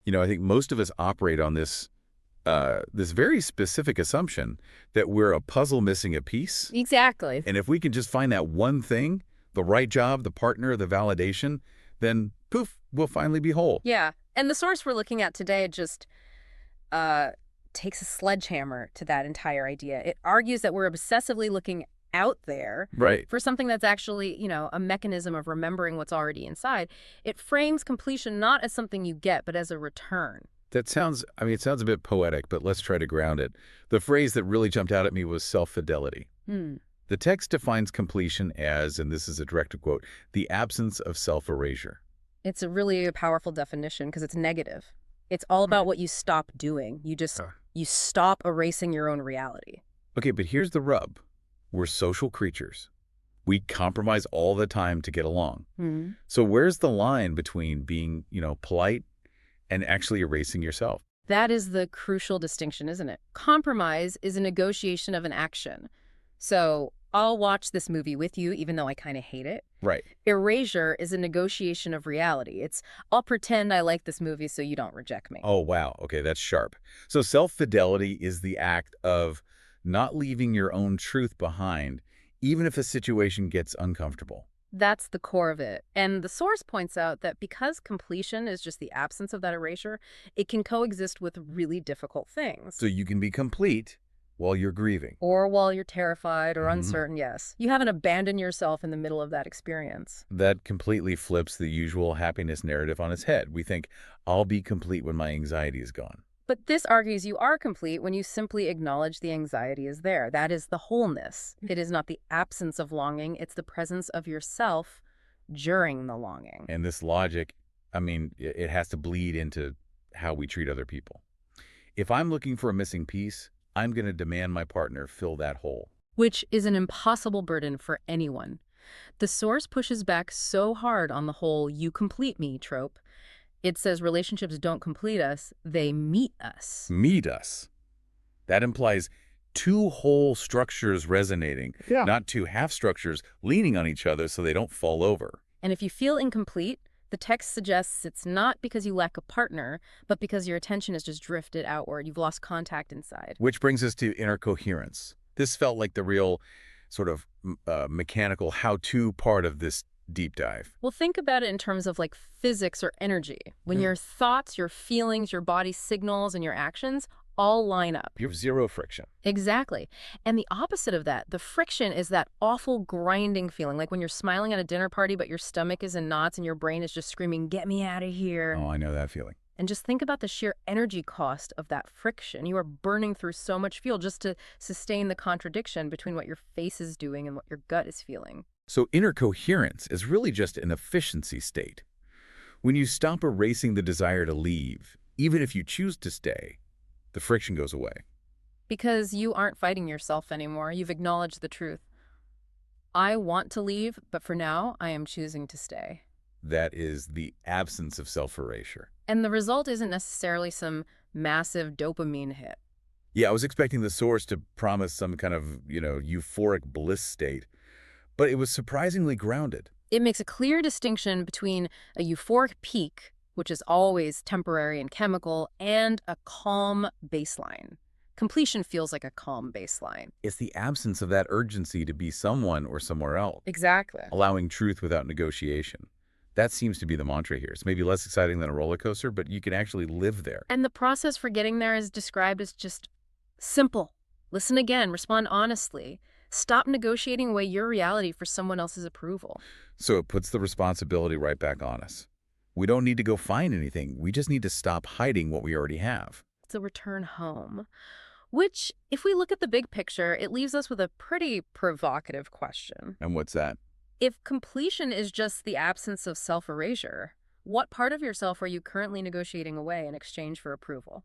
I think most of us operate on this very specific assumption that we're a puzzle missing a piece. Exactly. And if we can just find that one thing, the right job, the partner, the validation, then poof, we'll finally be whole. Yeah. And the source we're looking at today just uh, takes a sledgehammer to that entire idea. It argues that we're obsessively looking out there Right. for something that's actually, a mechanism of remembering what's already inside. It frames completion not as something you get, but as a return. That sounds, it sounds a bit poetic, but let's try to ground it. The phrase that really jumped out at me was self-fidelity. Hmm. The text defines completion as, and this is a direct quote, the absence of self-erasure. It's a really powerful definition because it's negative. It's all about what you stop doing. You stop erasing your own reality. Okay, but here's the rub. We're social creatures. We compromise all the time to get along. Hmm. So where's the line between being, polite and actually erasing yourself? That is the crucial distinction, isn't it? Compromise is a negotiation of an action. So I'll watch this movie with you, even though I kind of hate it. Right. Erasure is a negotiation of reality. It's, I'll pretend I like this movie so you don't reject me. Oh, wow. Okay, that's sharp. So self-fidelity is the act of not leaving your own truth behind, even if a situation gets uncomfortable. That's the core of it. And the source points out that because completion is just the absence of that erasure, it can coexist with really difficult things. So you can be complete while you're grieving. Or while you're terrified or Mhm. uncertain, yes. You haven't abandoned yourself in the middle of that experience. That completely flips the usual happiness narrative on its head. We think, I'll be complete when my anxiety is gone. But this argues you are complete when you simply acknowledge the anxiety is there. That is the wholeness. It is not the absence of longing, it's the presence of yourself during the longing. And this logic, it has to bleed into how we treat other people. If I'm looking for a missing piece, I'm going to demand my partner fill that hole. Which is an impossible burden for anyone. The source pushes back so hard on the whole "you complete me" trope. It says relationships don't complete us, they meet us. Meet us. That implies two whole structures resonating, Yeah. not two half structures leaning on each other so they don't fall over. And if you feel incomplete, the text suggests it's not because you lack a partner, but because your attention has just drifted outward. You've lost contact inside. Which brings us to inner coherence. This felt like the real sort of mechanical how-to part of this deep dive. Well, think about it in terms of like physics or energy. When your thoughts, your feelings, your body signals, and your actions all line up. You have zero friction. Exactly. And the opposite of that, the friction, is that awful grinding feeling, like when you're smiling at a dinner party, but your stomach is in knots and your brain is just screaming, "Get me out of here." Oh, I know that feeling. And just think about the sheer energy cost of that friction. You are burning through so much fuel just to sustain the contradiction between what your face is doing and what your gut is feeling. So inner coherence is really just an efficiency state. When you stop erasing the desire to leave, even if you choose to stay, the friction goes away. Because you aren't fighting yourself anymore. You've acknowledged the truth. I want to leave, but for now, I am choosing to stay. That is the absence of self-erasure. And the result isn't necessarily some massive dopamine hit. Yeah, I was expecting the source to promise some kind of, euphoric bliss state, but it was surprisingly grounded. It makes a clear distinction between a euphoric peak, which is always temporary and chemical, and a calm baseline. Completion feels like a calm baseline. It's the absence of that urgency to be someone or somewhere else, Exactly. allowing truth without negotiation. That seems to be the mantra here. It's maybe less exciting than a roller coaster, but you can actually live there. And the process for getting there is described as just simple. Listen again, respond honestly. Stop negotiating away your reality for someone else's approval. So it puts the responsibility right back on us. We don't need to go find anything. We just need to stop hiding what we already have. It's a return home. Which, if we look at the big picture, it leaves us with a pretty provocative question. And what's that? If completion is just the absence of self-erasure, what part of yourself are you currently negotiating away in exchange for approval?